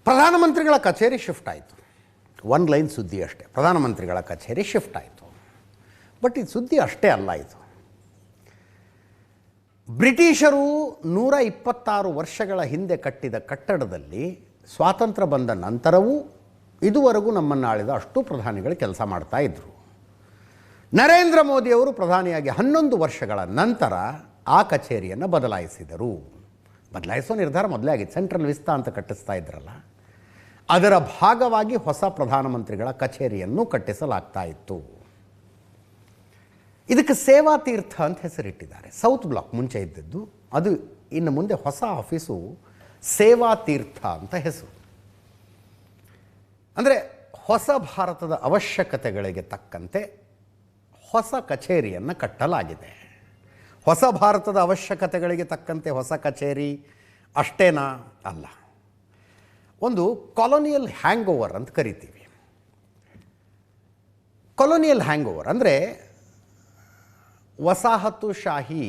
ಪ್ರಧಾನಮಂತ್ರಿಗಳ ಕಚೇರಿ ಶಿಫ್ಟ್ ಆಯಿತು. ಒನ್ ಲೈನ್ ಸುದ್ದಿ ಅಷ್ಟೇ, ಪ್ರಧಾನಮಂತ್ರಿಗಳ ಕಚೇರಿ ಶಿಫ್ಟ್ ಆಯಿತು. ಬಟ್ ಇದು ಸುದ್ದಿ ಅಷ್ಟೇ ಅಲ್ಲ. ಇದು ಬ್ರಿಟಿಷರು 126 ವರ್ಷಗಳ ಹಿಂದೆ ಕಟ್ಟಿದ ಕಟ್ಟಡದಲ್ಲಿ ಸ್ವಾತಂತ್ರ್ಯ ಬಂದ ನಂತರವೂ ಇದುವರೆಗೂ ನಮ್ಮನ್ನು ಆಳಿದ ಅಷ್ಟು ಪ್ರಧಾನಿಗಳು ಕೆಲಸ ಮಾಡ್ತಾ ಇದ್ದರು. ನರೇಂದ್ರ ಮೋದಿಯವರು ಪ್ರಧಾನಿಯಾಗಿ 11 ವರ್ಷಗಳ ನಂತರ ಆ ಕಚೇರಿಯನ್ನು ಬದಲಾಯಿಸಿದರು. ಬದಲಾಯಿಸೋ ನಿರ್ಧಾರ ಮೊದಲೇ ಆಗಿತ್ತು. ಸೆಂಟ್ರಲ್ ವಿಸ್ತಾ ಅಂತ ಕಟ್ಟಿಸ್ತಾ ಇದ್ರಲ್ಲ, ಅದರ ಭಾಗವಾಗಿ ಹೊಸ ಪ್ರಧಾನಮಂತ್ರಿಗಳ ಕಚೇರಿಯನ್ನು ಕಟ್ಟಿಸಲಾಗ್ತಾ ಇತ್ತು. ಇದಕ್ಕೆ ಸೇವಾ ತೀರ್ಥ ಅಂತ ಹೆಸರಿಟ್ಟಿದ್ದಾರೆ. ಸೌತ್ ಬ್ಲಾಕ್ ಮುಂಚೆ ಇದ್ದದ್ದು, ಅದು ಇನ್ನು ಮುಂದೆ ಹೊಸ ಆಫೀಸು ಸೇವಾ ತೀರ್ಥ ಅಂತ ಹೆಸರು. ಅಂದರೆ ಹೊಸ ಭಾರತದ ಅವಶ್ಯಕತೆಗಳಿಗೆ ತಕ್ಕಂತೆ ಹೊಸ ಕಚೇರಿಯನ್ನು ಕಟ್ಟಲಾಗಿದೆ. ಹೊಸ ಭಾರತದ ಅವಶ್ಯಕತೆಗಳಿಗೆ ತಕ್ಕಂತೆ ಹೊಸ ಕಚೇರಿ ಅಷ್ಟೇನಾ? ಅಲ್ಲ. ಒಂದು ಕಾಲೋನಿಯಲ್ ಹ್ಯಾಂಗ್ ಓವರ್ ಅಂತ ಕರಿತೀವಿ. ಕಾಲೋನಿಯಲ್ ಹ್ಯಾಂಗ್ ಓವರ್ ಅಂದರೆ ವಸಾಹತುಶಾಹಿ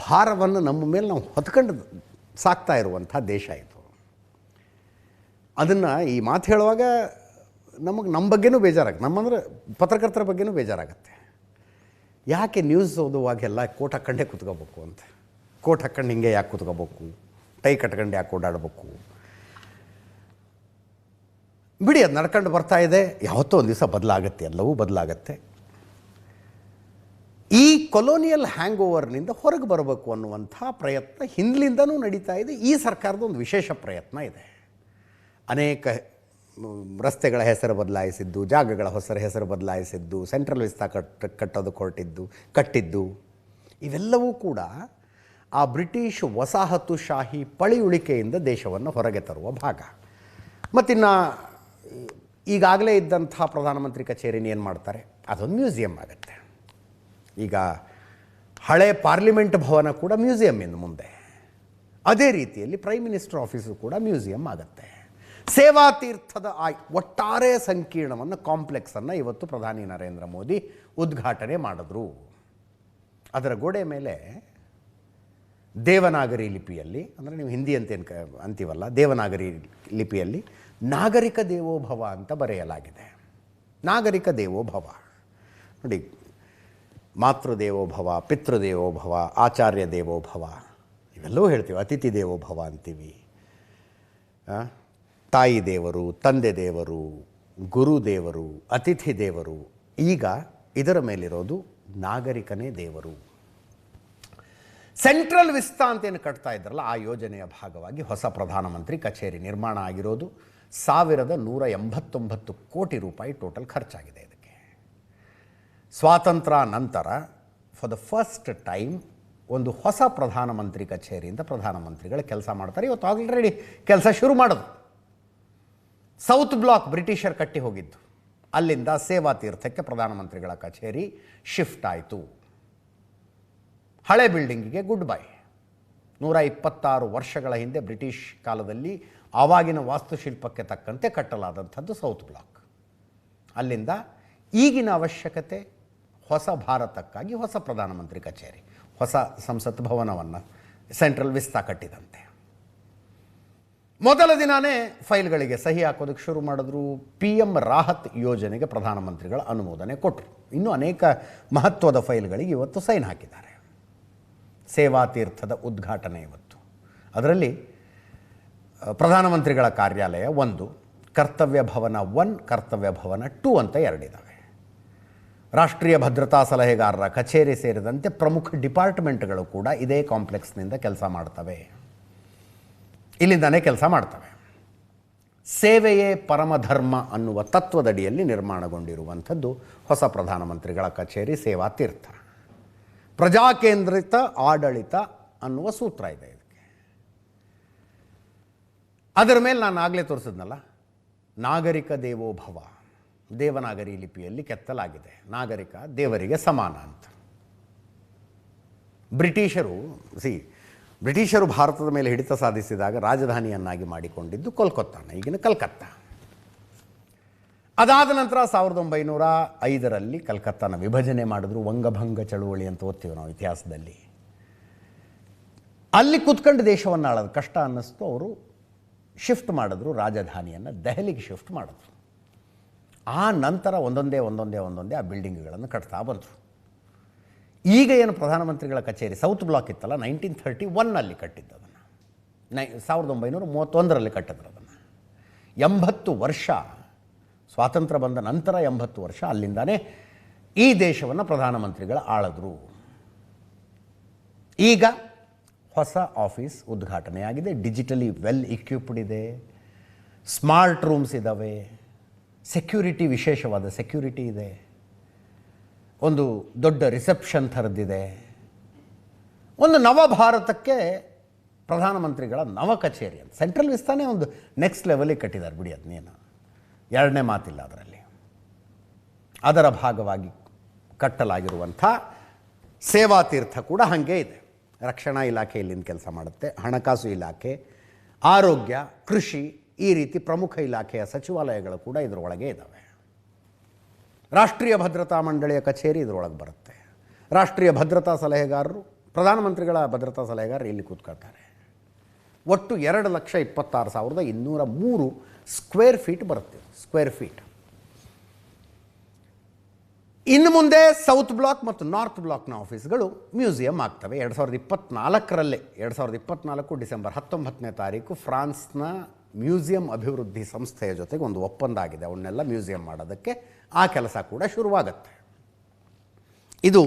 ಭಾರವನ್ನು ನಮ್ಮ ಮೇಲೆ ನಾವು ಹೊತ್ಕೊಂಡು ಸಾಕ್ತಾ ಇರುವಂಥ ದೇಶ ಇದು. ಅದನ್ನು ಈ ಮಾತು ಹೇಳುವಾಗ ನಮ್ಮ ಬಗ್ಗೆನೂ ಬೇಜಾರಾಗುತ್ತೆ. ನಮ್ಮಂದ್ರೆ ಪತ್ರಕರ್ತರ ಬಗ್ಗೆನೂ ಬೇಜಾರಾಗುತ್ತೆ. ಯಾಕೆ ನ್ಯೂಸ್ ಓದುವಾಗೆಲ್ಲ ಕೋಟ್ ಹಾಕ್ಕೊಂಡೇ ಕೂತ್ಕೋಬೇಕು ಅಂತ. ಕೋಟ್ ಹಾಕ್ಕೊಂಡು ಹಿಂಗೆ ಯಾಕೆ ಕೂತ್ಕೋಬೇಕು, ಟೈ ಕಟ್ಕೊಂಡು ಯಾಕೆ ಓಡಾಡಬೇಕು? ಬಿಡಿ, ಅದು ನಡ್ಕೊಂಡು ಬರ್ತಾ ಇದೆ. ಯಾವತ್ತೋ ಒಂದು ದಿವಸ ಬದಲಾಗತ್ತೆ, ಎಲ್ಲವೂ ಬದಲಾಗತ್ತೆ. ಈ ಕೊಲೋನಿಯಲ್ ಹ್ಯಾಂಗ್ ಓವರ್ನಿಂದ ಹೊರಗೆ ಬರಬೇಕು ಅನ್ನುವಂಥ ಪ್ರಯತ್ನ ಹಿಂದಲಿಂದನೂ ನಡೀತಾ ಇದೆ. ಈ ಸರ್ಕಾರದ ಒಂದು ವಿಶೇಷ ಪ್ರಯತ್ನ ಇದೆ. ಅನೇಕ ರಸ್ತೆಗಳ ಹೆಸರು ಬದಲಾಯಿಸಿದ್ದು, ಜಾಗಗಳ ಹೆಸರು ಬದಲಾಯಿಸಿದ್ದು, ಸೆಂಟ್ರಲ್ ವಿಸ್ತಾ ಕಟ್ಟೋದಕ್ಕೆ ಕಟ್ಟಿದ್ದು, ಇವೆಲ್ಲವೂ ಕೂಡ ಆ ಬ್ರಿಟಿಷ್ ವಸಾಹತುಶಾಹಿ ಪಳಿಯುಳಿಕೆಯಿಂದ ದೇಶವನ್ನು ಹೊರಗೆ ತರುವ ಭಾಗ. ಮತ್ತಿನ್ನು ಈಗಾಗಲೇ ಇದ್ದಂಥ ಪ್ರಧಾನಮಂತ್ರಿ ಕಚೇರಿನ ಏನು ಮಾಡ್ತಾರೆ? ಅದೊಂದು ಮ್ಯೂಸಿಯಂ ಆಗುತ್ತೆ. ಈಗ ಹಳೆ ಪಾರ್ಲಿಮೆಂಟ್ ಭವನ ಕೂಡ ಮ್ಯೂಸಿಯಂ ಇನ್ನು ಮುಂದೆ. ಅದೇ ರೀತಿಯಲ್ಲಿ ಪ್ರೈಮ್ ಮಿನಿಸ್ಟರ್ ಆಫೀಸು ಕೂಡ ಮ್ಯೂಸಿಯಂ ಆಗುತ್ತೆ. ಸೇವಾ ತೀರ್ಥದ ಆ ಒಟ್ಟಾರೆ ಸಂಕೀರ್ಣವನ್ನು, ಕಾಂಪ್ಲೆಕ್ಸನ್ನು ಇವತ್ತು ಪ್ರಧಾನಿ ನರೇಂದ್ರ ಮೋದಿ ಉದ್ಘಾಟನೆ ಮಾಡಿದ್ರು. ಅದರ ಗೋಡೆ ಮೇಲೆ ದೇವನಾಗರಿ ಲಿಪಿಯಲ್ಲಿ, ಅಂದರೆ ನೀವು ಹಿಂದಿ ಅಂತೀವಲ್ಲ, ದೇವನಾಗರಿ ಲಿಪಿಯಲ್ಲಿ ನಾಗರಿಕ ದೇವೋಭವ ಅಂತ ಬರೆಯಲಾಗಿದೆ. ನಾಗರಿಕ ದೇವೋಭವ ನೋಡಿ, ಮಾತೃದೇವೋಭವ, ಪಿತೃದೇವೋಭವ, ಆಚಾರ್ಯ ದೇವೋಭವ ಇವೆಲ್ಲವೂ ಹೇಳ್ತೀವಿ. ಅತಿಥಿ ದೇವೋಭವ ಅಂತೀವಿ. ತಾಯಿ ದೇವರು, ತಂದೆ ದೇವರು, ಗುರುದೇವರು, ಅತಿಥಿ ದೇವರು. ಈಗ ಇದರ ಮೇಲಿರೋದು ನಾಗರಿಕನೇ ದೇವರು. ಸೆಂಟ್ರಲ್ ವಿಸ್ತಾ ಅಂತೇನು ಕಟ್ತಾ ಇದ್ರಲ್ಲ, ಆ ಯೋಜನೆಯ ಭಾಗವಾಗಿ ಹೊಸ ಪ್ರಧಾನಮಂತ್ರಿ ಕಚೇರಿ ನಿರ್ಮಾಣ ಆಗಿರೋದು. 1189 ಕೋಟಿ ರೂಪಾಯಿ ಟೋಟಲ್ ಖರ್ಚಾಗಿದೆ ಇದಕ್ಕೆ. ಸ್ವಾತಂತ್ರ್ಯ ನಂತರ ಫಾರ್ ದ ಫಸ್ಟ್ ಟೈಮ್ ಒಂದು ಹೊಸ ಪ್ರಧಾನಮಂತ್ರಿ ಕಚೇರಿಯಿಂದ ಪ್ರಧಾನಮಂತ್ರಿಗಳು ಕೆಲಸ ಮಾಡ್ತಾರೆ. ಇವತ್ತು ಆಲ್ರೆಡಿ ಕೆಲಸ ಶುರು ಮಾಡೋದು. ಸೌತ್ ಬ್ಲಾಕ್ ಬ್ರಿಟಿಷರ್ ಕಟ್ಟಿ ಹೋಗಿದ್ದು, ಅಲ್ಲಿಂದ ಸೇವಾ ತೀರ್ಥಕ್ಕೆ ಪ್ರಧಾನಮಂತ್ರಿಗಳ ಕಚೇರಿ ಶಿಫ್ಟ್ ಆಯಿತು. ಹಳೆ ಬಿಲ್ಡಿಂಗಿಗೆ ಗುಡ್ ಬೈ. 126 ವರ್ಷಗಳ ಹಿಂದೆ ಬ್ರಿಟಿಷ್ ಕಾಲದಲ್ಲಿ ಆವಾಗಿನ ವಾಸ್ತುಶಿಲ್ಪಕ್ಕೆ ತಕ್ಕಂತೆ ಕಟ್ಟಲಾದಂಥದ್ದು ಸೌತ್ ಬ್ಲಾಕ್. ಅಲ್ಲಿಂದ ಈಗಿನ ಅವಶ್ಯಕತೆ ಹೊಸ ಭಾರತಕ್ಕಾಗಿ ಹೊಸ ಪ್ರಧಾನಮಂತ್ರಿ ಕಚೇರಿ, ಹೊಸ ಸಂಸತ್ ಭವನವನ್ನು ಸೆಂಟ್ರಲ್ ವಿಸ್ತಾ ಕಟ್ಟಿದಂತೆ. ಮೊದಲ ದಿನಾನೇ ಫೈಲ್ಗಳಿಗೆ ಸಹಿ ಹಾಕೋದಕ್ಕೆ ಶುರು ಮಾಡಿದ್ರು. PM ರಾಹತ್ ಯೋಜನೆಗೆ ಪ್ರಧಾನಮಂತ್ರಿಗಳ ಅನುಮೋದನೆ ಕೊಟ್ಟರು. ಇನ್ನೂ ಅನೇಕ ಮಹತ್ವದ ಫೈಲ್ಗಳಿಗೆ ಇವತ್ತು ಸೈನ್ ಹಾಕಿದ್ದಾರೆ. ಸೇವಾ ತೀರ್ಥದ ಉದ್ಘಾಟನೆ ಇವತ್ತು. ಅದರಲ್ಲಿ ಪ್ರಧಾನಮಂತ್ರಿಗಳ ಕಾರ್ಯಾಲಯ 1, ಕರ್ತವ್ಯ ಭವನ 1, ಕರ್ತವ್ಯ ಭವನ 2 ಅಂತ 2 ಇದ್ದಾವೆ. ರಾಷ್ಟ್ರೀಯ ಭದ್ರತಾ ಸಲಹೆಗಾರರ ಕಚೇರಿ ಸೇರಿದಂತೆ ಪ್ರಮುಖ ಡಿಪಾರ್ಟ್ಮೆಂಟ್ಗಳು ಕೂಡ ಇದೇ ಕಾಂಪ್ಲೆಕ್ಸ್ನಿಂದ ಕೆಲಸ ಮಾಡ್ತವೆ, ಇಲ್ಲಿಂದನೇ ಕೆಲಸ ಮಾಡ್ತವೆ. ಸೇವೆಯೇ ಪರಮಧರ್ಮ ಅನ್ನುವ ತತ್ವದಡಿಯಲ್ಲಿ ನಿರ್ಮಾಣಗೊಂಡಿರುವಂಥದ್ದು ಹೊಸ ಪ್ರಧಾನಮಂತ್ರಿಗಳ ಕಚೇರಿ ಸೇವಾ ತೀರ್ಥ. ಪ್ರಜಾಕೇಂದ್ರಿತ ಆಡಳಿತ ಅನ್ನುವ ಸೂತ್ರ ಇದೆ ಇದಕ್ಕೆ. ಅದರ ಮೇಲೆ ನಾನು ಆಗಲೇ ತೋರಿಸಿದ್ನಲ್ಲ, ನಾಗರಿಕ ದೇವೋಭವ, ದೇವನಾಗರಿ ಲಿಪಿಯಲ್ಲಿ ಕೆತ್ತಲಾಗಿದೆ. ನಾಗರಿಕ ದೇವರಿಗೆ ಸಮಾನ ಅಂತ. ಬ್ರಿಟಿಷರು ಭಾರತದ ಮೇಲೆ ಹಿಡಿತ ಸಾಧಿಸಿದಾಗ ರಾಜಧಾನಿಯನ್ನಾಗಿ ಮಾಡಿಕೊಂಡಿದ್ದು ಕೋಲ್ಕತ್ತಾನ, ಈಗಿನ ಕಲ್ಕತ್ತಾ. ಅದಾದ ನಂತರ 1905ರಲ್ಲಿ ಕಲ್ಕತ್ತಾನ ವಿಭಜನೆ ಮಾಡಿದ್ರು. ವಂಗಭಂಗ ಚಳುವಳಿ ಅಂತ ಓದ್ತೀವಿ ನಾವು ಇತಿಹಾಸದಲ್ಲಿ. ಅಲ್ಲಿ ಕೂತ್ಕೊಂಡು ದೇಶವನ್ನು ಆಳೋದು ಕಷ್ಟ ಅನ್ನಿಸ್ತು. ಅವರು ಶಿಫ್ಟ್ ಮಾಡಿದ್ರು, ರಾಜಧಾನಿಯನ್ನು ದೆಹಲಿಗೆ ಶಿಫ್ಟ್ ಮಾಡಿದ್ರು. ಆ ನಂತರ ಒಂದೊಂದೇ ಆ ಬಿಲ್ಡಿಂಗ್ಗಳನ್ನು ಕಟ್ತಾ ಬಂದರು. ಈಗ ಏನು ಪ್ರಧಾನಮಂತ್ರಿಗಳ ಕಚೇರಿ ಸೌತ್ ಬ್ಲಾಕ್ ಇತ್ತಲ್ಲ, 1931 ಕಟ್ಟಿದ್ದು ಅದನ್ನು, 1931 ಕಟ್ಟಿದ್ರು ಅದನ್ನು. 80 ವರ್ಷ ಸ್ವಾತಂತ್ರ್ಯ ಬಂದ ನಂತರ 80 ವರ್ಷ ಅಲ್ಲಿಂದಾನೇ ಈ ದೇಶವನ್ನು ಪ್ರಧಾನಮಂತ್ರಿಗಳ ಆಳಿದ್ರು. ಈಗ ಹೊಸ ಆಫೀಸ್ ಉದ್ಘಾಟನೆಯಾಗಿದೆ, ಡಿಜಿಟಲಿ ವೆಲ್ ಇಕ್ವಿಪ್ಡ್ ಇದೆ, ಸ್ಮಾರ್ಟ್ ರೂಮ್ಸ್ ಇದ್ದಾವೆ, ಸೆಕ್ಯೂರಿಟಿ ವಿಶೇಷವಾದ ಸೆಕ್ಯೂರಿಟಿ ಇದೆ, ಒಂದು ದೊಡ್ಡ ರಿಸೆಪ್ಷನ್ ಥರದ್ದಿದೆ. ಒಂದು ನವಭಾರತಕ್ಕೆ ಪ್ರಧಾನಮಂತ್ರಿಗಳ ನವ ಕಚೇರಿ ಅಂತ ಸೆಂಟ್ರಲ್ ವಿಸ್ತಾನೇ ಒಂದು ನೆಕ್ಸ್ಟ್ ಲೆವೆಲಿಗೆ ಕಟ್ಟಿದ್ದಾರೆ ಬಿಡಿ, ಅದನ್ನೇನು ಎರಡನೇ ಮಾತಿಲ್ಲ ಅದರಲ್ಲಿ. ಅದರ ಭಾಗವಾಗಿ ಕಟ್ಟಲಾಗಿರುವಂಥ ಸೇವಾ ತೀರ್ಥ ಕೂಡ ಹಾಗೆ ಇದೆ. ರಕ್ಷಣಾ ಇಲಾಖೆ ಇಲ್ಲಿಂದ ಕೆಲಸ ಮಾಡುತ್ತೆ, ಹಣಕಾಸು ಇಲಾಖೆ, ಆರೋಗ್ಯ, ಕೃಷಿ, ಈ ರೀತಿ ಪ್ರಮುಖ ಇಲಾಖೆಯ ಸಚಿವಾಲಯಗಳು ಕೂಡ ಇದರೊಳಗೆ ಇದ್ದಾವೆ. ರಾಷ್ಟ್ರೀಯ ಭದ್ರತಾ ಮಂಡಳಿಯ ಕಚೇರಿ ಇದರೊಳಗೆ ಬರುತ್ತೆ. ರಾಷ್ಟ್ರೀಯ ಭದ್ರತಾ ಸಲಹೆಗಾರರು, ಪ್ರಧಾನಮಂತ್ರಿಗಳ ಭದ್ರತಾ ಸಲಹೆಗಾರರು ಇಲ್ಲಿ ಕೂತ್ಕೊಳ್ತಾರೆ. ಒಟ್ಟು 2,26,203 ಸ್ಕ್ವೇರ್ ಫೀಟ್ ಬರುತ್ತೆ, ಸ್ಕ್ವೇರ್ ಫೀಟ್. ಇನ್ನು ಮುಂದೆ ಸೌತ್ ಬ್ಲಾಕ್ ಮತ್ತು ನಾರ್ತ್ ಬ್ಲಾಕ್ನ ಆಫೀಸ್ಗಳು ಮ್ಯೂಸಿಯಂ ಆಗ್ತವೆ. 2024 ಡಿಸೆಂಬರ್ 19ನೇ ತಾರೀಕು ಫ್ರಾನ್ಸ್ನ ಮ್ಯೂಸಿಯಂ ಅಭಿವೃದ್ಧಿ ಸಂಸ್ಥೆಯ ಜೊತೆಗೆ ಒಂದು ಒಪ್ಪಂದ ಆಗಿದೆ. ಅವನ್ನೆಲ್ಲ ಮ್ಯೂಸಿಯಂ ಮಾಡೋದಕ್ಕೆ ಆ ಕೆಲಸ ಕೂಡ ಶುರುವಾಗತ್ತೆ. ಇದು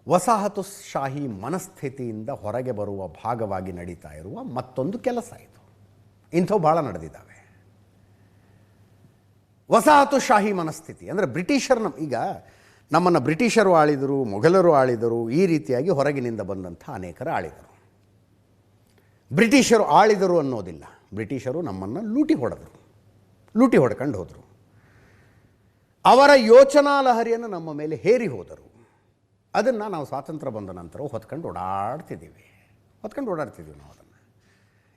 ವಸಾಹತುಶಾಹಿ ಮನಸ್ಥಿತಿಯಿಂದ ಹೊರಗೆ ಬರುವ ಭಾಗವಾಗಿ ನಡೀತಾ ಇರುವ ಮತ್ತೊಂದು ಕೆಲಸ ಇದು. ಇಂಥವು ಭಾಳ ನಡೆದಿದ್ದಾವೆ. ವಸಾಹತುಶಾಹಿ ಮನಸ್ಥಿತಿ ಅಂದರೆ ಬ್ರಿಟಿಷರು ಈಗ ನಮ್ಮನ್ನು ಬ್ರಿಟಿಷರು ಆಳಿದರು, ಮೊಘಲರು ಆಳಿದರು, ಈ ರೀತಿಯಾಗಿ ಹೊರಗಿನಿಂದ ಬಂದಂಥ ಅನೇಕರು ಆಳಿದರು. ಬ್ರಿಟಿಷರು ಆಳಿದರು ಅನ್ನೋದಿಲ್ಲ, ಬ್ರಿಟಿಷರು ನಮ್ಮನ್ನು ಲೂಟಿ ಹೊಡ್ಕೊಂಡು ಹೋದರು. ಅವರ ಯೋಚನಾ ಲಹರಿಯನ್ನು ನಮ್ಮ ಮೇಲೆ ಹೇರಿ ಹೋದರು. ಅದನ್ನು ನಾವು ಸ್ವಾತಂತ್ರ್ಯ ಬಂದ ನಂತರ ಹೊತ್ಕೊಂಡು ಓಡಾಡ್ತಿದ್ದೀವಿ ನಾವು ಅದನ್ನು.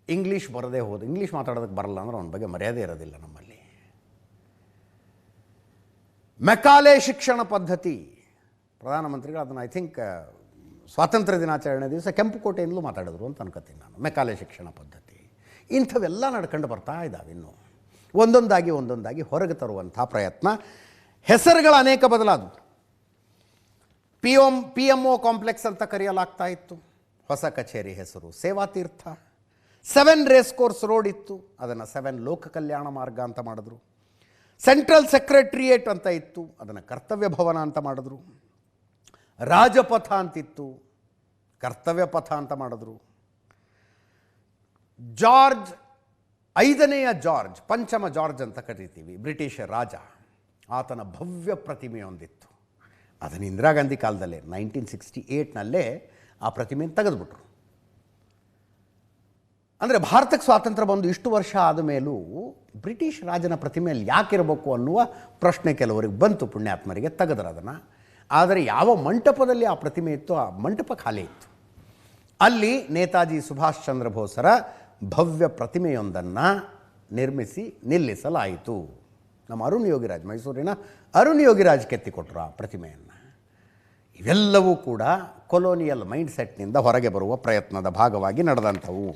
ಇಂಗ್ಲೀಷ್ ಬರದೇ ಹೋದ, ಇಂಗ್ಲೀಷ್ ಮಾತಾಡೋದಕ್ಕೆ ಬರಲ್ಲ ಅಂದ್ರೆ ಅವನ ಬಗ್ಗೆ ಮರ್ಯಾದೆ ಇರೋದಿಲ್ಲ ನಮ್ಮಲ್ಲಿ. ಮೆಕಾಲೆ ಶಿಕ್ಷಣ ಪದ್ಧತಿ, ಪ್ರಧಾನಮಂತ್ರಿಗಳು ಅದನ್ನು ಐ ಥಿಂಕ್ ಸ್ವಾತಂತ್ರ್ಯ ದಿನಾಚರಣೆ ದಿವಸ ಕೆಂಪುಕೋಟೆಯಿಂದಲೂ ಮಾತಾಡಿದ್ರು ಅಂತ ಅನ್ಕೋತೀನಿ ನಾನು. ಮೆಕಾಲೆ ಶಿಕ್ಷಣ ಪದ್ಧತಿ ಇಂಥವೆಲ್ಲ ನಡ್ಕೊಂಡು ಬರ್ತಾ ಇದ್ದಾವೆ. ಇನ್ನು ಒಂದೊಂದಾಗಿ ಹೊರಗೆ ತರುವಂಥ ಪ್ರಯತ್ನ. ಹೆಸರುಗಳ ಅನೇಕ ಬದಲಾದವು. PMO ಕಾಂಪ್ಲೆಕ್ಸ್ ಅಂತ ಕರೆಯಲಾಗ್ತಾ ಇತ್ತು, ಹೊಸ ಕಚೇರಿ ಹೆಸರು ಸೇವಾತೀರ್ಥ. 7 ರೇಸ್ ಕೋರ್ಸ್ ರೋಡ್ ಇತ್ತು, ಅದನ್ನು 7 ಲೋಕ ಕಲ್ಯಾಣ ಮಾರ್ಗ ಅಂತ ಮಾಡಿದ್ರು. ಸೆಂಟ್ರಲ್ ಸೆಕ್ರೆಟ್ರಿಯೇಟ್ ಅಂತ ಇತ್ತು, ಅದನ್ನು ಕರ್ತವ್ಯ ಭವನ ಅಂತ ಮಾಡಿದ್ರು. ರಾಜಪಥ ಅಂತಿತ್ತು, ಕರ್ತವ್ಯ ಪಥ ಅಂತ ಮಾಡಿದ್ರು. ಜಾರ್ಜ್ 5ನೇಯ ಜಾರ್ಜ್, ಪಂಚಮ ಜಾರ್ಜ್ ಅಂತ ಕರಿತೀವಿ, ಬ್ರಿಟಿಷ್ ರಾಜ, ಆತನ ಭವ್ಯ ಪ್ರತಿಮೆಯೊಂದಿತ್ತು. ಅದನ್ನು ಇಂದಿರಾ ಗಾಂಧಿ ಕಾಲದಲ್ಲೇ 1968ನಲ್ಲೇ ಆ ಪ್ರತಿಮೆಯನ್ನು ತೆಗೆದುಬಿಟ್ರು. ಅಂದರೆ ಭಾರತಕ್ಕೆ ಸ್ವಾತಂತ್ರ್ಯ ಬಂದು ಇಷ್ಟು ವರ್ಷ ಆದ ಮೇಲೂ ಬ್ರಿಟಿಷ್ ರಾಜನ ಪ್ರತಿಮೆಯಲ್ಲಿ ಯಾಕಿರಬೇಕು ಅನ್ನುವ ಪ್ರಶ್ನೆ ಕೆಲವರಿಗೆ ಬಂತು, ಪುಣ್ಯಾತ್ಮರಿಗೆ. ತೆಗೆದ್ರು ಅದನ್ನು. ಆದರೆ ಯಾವ ಮಂಟಪದಲ್ಲಿ ಆ ಪ್ರತಿಮೆ ಇತ್ತು, ಆ ಮಂಟಪ ಖಾಲಿ ಇತ್ತು. ಅಲ್ಲಿ ನೇತಾಜಿ ಸುಭಾಷ್ ಚಂದ್ರ ಬೋಸರ ಭವ್ಯ ಪ್ರತಿಮೆಯೊಂದನ್ನು ನಿರ್ಮಿಸಿ ನಿಲ್ಲಿಸಲಾಯಿತು. ನಮ್ಮ ಅರುಣ್ ಯೋಗಿರಾಜ್, ಮೈಸೂರಿನ ಅರುಣ್ ಯೋಗಿರಾಜ್ ಕೆತ್ತಿಕೊಟ್ರು ಆ ಪ್ರತಿಮೆಯನ್ನು. ಇವೆಲ್ಲವೂ ಕೂಡ ಕೊಲೋನಿಯಲ್ ಮೈಂಡ್ಸೆಟ್ನಿಂದ ಹೊರಗೆ ಬರುವ ಪ್ರಯತ್ನದ ಭಾಗವಾಗಿ ನಡೆದಂಥವು.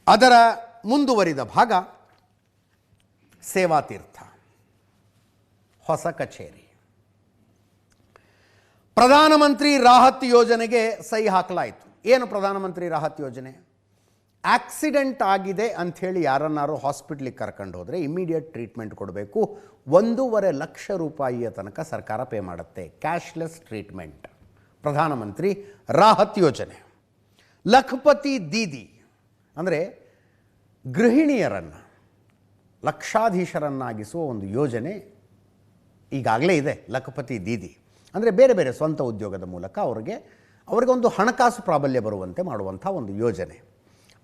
ಅದರ ಮುಂದುವರಿದ ಭಾಗ ಸೇವಾತೀರ್ಥ, ಹೊಸ ಕಚೇರಿ. ಪ್ರಧಾನಮಂತ್ರಿ ರಾಹತ್ ಯೋಜನೆಗೆ ಸಹಿ ಹಾಕಲಾಯಿತು. ಏನು ಪ್ರಧಾನಮಂತ್ರಿ ರಾಹತ್ ಯೋಜನೆ? ಆಕ್ಸಿಡೆಂಟ್ ಆಗಿದೆ ಅಂಥೇಳಿ ಯಾರನ್ನಾರು ಹಾಸ್ಪಿಟ್ಲಿಗೆ ಕರ್ಕೊಂಡು ಹೋದರೆ ಇಮ್ಮಿಡಿಯೇಟ್ ಟ್ರೀಟ್ಮೆಂಟ್ ಕೊಡಬೇಕು. 1.5 ಲಕ್ಷ ರೂಪಾಯಿಯ ತನಕ ಸರ್ಕಾರ ಪೇ ಮಾಡುತ್ತೆ. ಕ್ಯಾಶ್ಲೆಸ್ ಟ್ರೀಟ್ಮೆಂಟ್, ಪ್ರಧಾನಮಂತ್ರಿ ರಾಹತ್ ಯೋಜನೆ. ಲಖಪತಿ ದೀದಿ ಅಂದರೆ ಗೃಹಿಣಿಯರನ್ನು ಲಕ್ಷಾಧೀಶರನ್ನಾಗಿಸುವ ಒಂದು ಯೋಜನೆ ಈಗಾಗಲೇ ಇದೆ. ಲಖಪತಿ ದೀದಿ ಅಂದರೆ ಬೇರೆ ಬೇರೆ ಸ್ವಂತ ಉದ್ಯೋಗದ ಮೂಲಕ ಅವರಿಗೆ ಒಂದು ಹಣಕಾಸು ಪ್ರಾಬಲ್ಯ ಬರುವಂತೆ ಮಾಡುವಂಥ ಒಂದು ಯೋಜನೆ.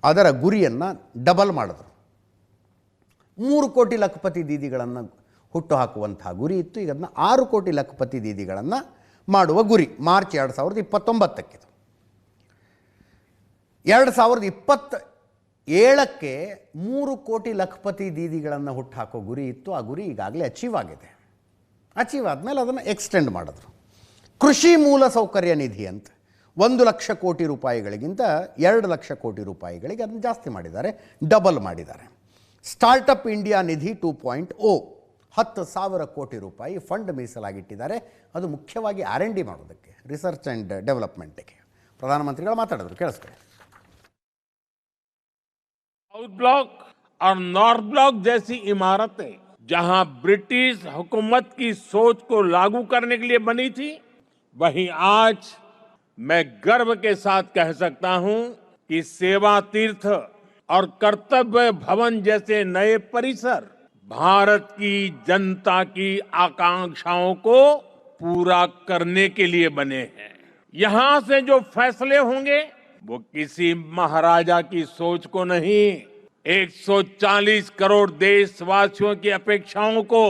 ಅದರ ಗುರಿಯನ್ನು ಡಬಲ್ ಮಾಡಿದ್ರು. 3 ಕೋಟಿ ಲಖಪತಿ ದೀದಿಗಳನ್ನು ಹುಟ್ಟು ಹಾಕುವಂಥ ಗುರಿ ಇತ್ತು. ಈಗ ಅದನ್ನು 6 ಕೋಟಿ ಲಖಪತಿ ದೀದಿಗಳನ್ನು ಮಾಡುವ ಗುರಿ. ಮಾರ್ಚ್ 2029ಕ್ಕೆ. 2027ಕ್ಕೆ 3 ಕೋಟಿ ಲಖಪತಿ ದೀದಿಗಳನ್ನು ಹುಟ್ಟು ಹಾಕೋ ಗುರಿ ಇತ್ತು. ಆ ಗುರಿ ಈಗಾಗಲೇ ಅಚೀವ್ ಆಗಿದೆ. ಅಚೀವ್ ಆದಮೇಲೆ ಅದನ್ನು ಎಕ್ಸ್ಟೆಂಡ್ ಮಾಡಿದ್ರು. ಕೃಷಿ ಮೂಲ ಸೌಕರ್ಯ ನಿಧಿ ಅಂತ 1,00,000 ಕೋಟಿ ರೂಪಾಯಿಗಳಿಗಿಂತ 2,00,000 ಕೋಟಿ ರೂಪಾಯಿಗಳಿಗೆ ಅದನ್ನು ಜಾಸ್ತಿ ಮಾಡಿದ್ದಾರೆ, ಡಬಲ್ ಮಾಡಿದ್ದಾರೆ. ಸ್ಟಾರ್ಟಪ್ ಇಂಡಿಯಾ ನಿಧಿ 2.0 10,000 ಕೋಟಿ ರೂಪಾಯಿ ಫಂಡ್ ಮೀಸಲಾಗಿಟ್ಟಿದ್ದಾರೆ. ಅದು ಮುಖ್ಯವಾಗಿ R&D ಮಾಡೋದಕ್ಕೆ, ರಿಸರ್ಚ್ ಆ್ಯಂಡ್ ಡೆವಲಪ್ಮೆಂಟ್ಗೆ. ಪ್ರಧಾನಮಂತ್ರಿಗಳು ಮಾತಾಡಿದ್ರು, ಕೇಳಿಸ್ಕೊಳ್ಳಿ. साउथ ब्लॉक और नॉर्थ ब्लॉक जैसी इमारतें जहां ब्रिटिश हुकूमत की सोच को लागू करने के लिए बनी थी, वहीं आज मैं गर्व के साथ कह सकता हूं कि सेवा तीर्थ और कर्तव्य भवन जैसे नए परिसर भारत की जनता की आकांक्षाओं को पूरा करने के लिए बने हैं. यहां से जो फैसले होंगे वो किसी महाराजा की सोच को नहीं, 140 करोड़ देशवासियों की अपेक्षाओं को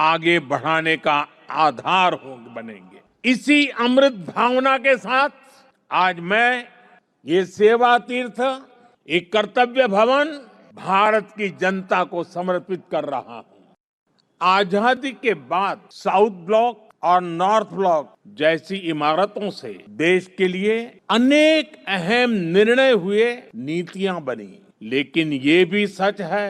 आगे बढ़ाने का आधार बनेंगे. इसी अमृत भावना के साथ आज मैं ये सेवा तीर्थ, एक कर्तव्य भवन भारत की जनता को समर्पित कर रहा हूं. आजादी के बाद साउथ ब्लॉक और नॉर्थ ब्लॉक जैसी इमारतों से देश के लिए अनेक अहम निर्णय हुए, नीतियां बनी. लेकिन ये भी सच है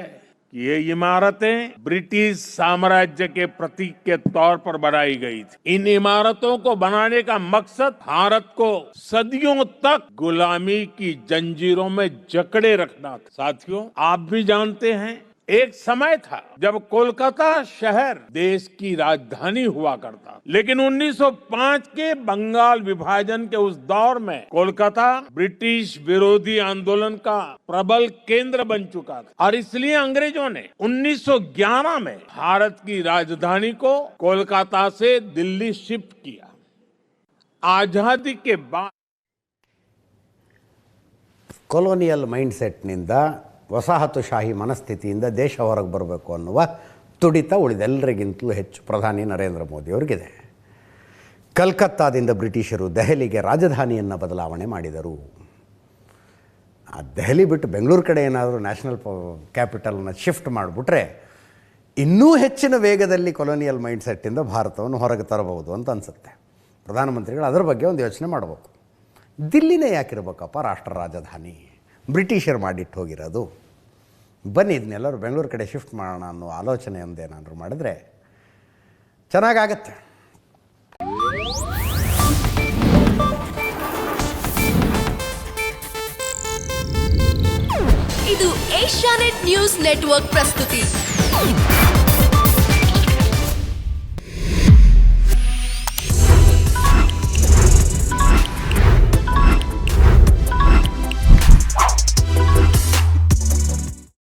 कि ये इमारतें ब्रिटिश साम्राज्य के प्रतीक के तौर पर बनाई गई थी. इन इमारतों को बनाने का मकसद भारत को सदियों तक गुलामी की जंजीरों में जकड़े रखना था. साथियों, आप भी जानते हैं, एक समय था जब कोलकाता शहर देश की राजधानी हुआ करता, लेकिन 1905 के बंगाल विभाजन के उस दौर में कोलकाता ब्रिटिश विरोधी आंदोलन का प्रबल केंद्र बन चुका था. और इसलिए अंग्रेजों ने 1911 में भारत की राजधानी को कोलकाता से दिल्ली शिफ्ट किया. आजादी के बाद ಕೊಲೋನಿಯಲ್ ಮೈಂಡ್ಸೆಟ್ನಿಂದ, ವಸಾಹತುಶಾಹಿ ಮನಸ್ಥಿತಿಯಿಂದ ದೇಶ ಹೊರಗೆ ಬರಬೇಕು ಅನ್ನುವ ತುಡಿತ ಉಳಿದೆಲ್ಲರಿಗಿಂತಲೂ ಹೆಚ್ಚು ಪ್ರಧಾನಿ ನರೇಂದ್ರ ಮೋದಿಯವರಿಗಿದೆ. ಕಲ್ಕತ್ತಾದಿಂದ ಬ್ರಿಟಿಷರು ದೆಹಲಿಗೆ ರಾಜಧಾನಿಯನ್ನು ಬದಲಾವಣೆ ಮಾಡಿದರು. ಆ ದೆಹಲಿ ಬಿಟ್ಟು ಬೆಂಗಳೂರು ಕಡೆ ಏನಾದರೂ ನ್ಯಾಷನಲ್ ಕ್ಯಾಪಿಟಲ್ನ ಶಿಫ್ಟ್ ಮಾಡಿಬಿಟ್ರೆ ಇನ್ನೂ ಹೆಚ್ಚಿನ ವೇಗದಲ್ಲಿ ಕೊಲೋನಿಯಲ್ ಮೈಂಡ್ಸೆಟ್ಟಿಂದ ಭಾರತವನ್ನು ಹೊರಗೆ ತರಬಹುದು ಅಂತ ಅನಿಸುತ್ತೆ. ಪ್ರಧಾನಮಂತ್ರಿಗಳು ಅದರ ಬಗ್ಗೆ ಒಂದು ಯೋಚನೆ ಮಾಡಬೇಕು. ದಿಲ್ಲಿನೇ ಯಾಕಿರ್ಬೇಕಪ್ಪ ರಾಷ್ಟ್ರ ರಾಜಧಾನಿ? ಬ್ರಿಟಿಷರು ಮಾಡಿಟ್ಟು ಹೋಗಿರೋದು. ಬನ್ನಿ ಇದನ್ನೆಲ್ಲರೂ ಬೆಂಗಳೂರು ಕಡೆ ಶಿಫ್ಟ್ ಮಾಡೋಣ ಅನ್ನೋ ಆಲೋಚನೆ ಒಂದೇನಾದರೂ ಮಾಡಿದ್ರೆ ಚೆನ್ನಾಗಾಗತ್ತೆ. ಇದು ಏಷ್ಯಾನೆಟ್ ನ್ಯೂಸ್ ನೆಟ್ವರ್ಕ್ ಪ್ರಸ್ತುತಿ.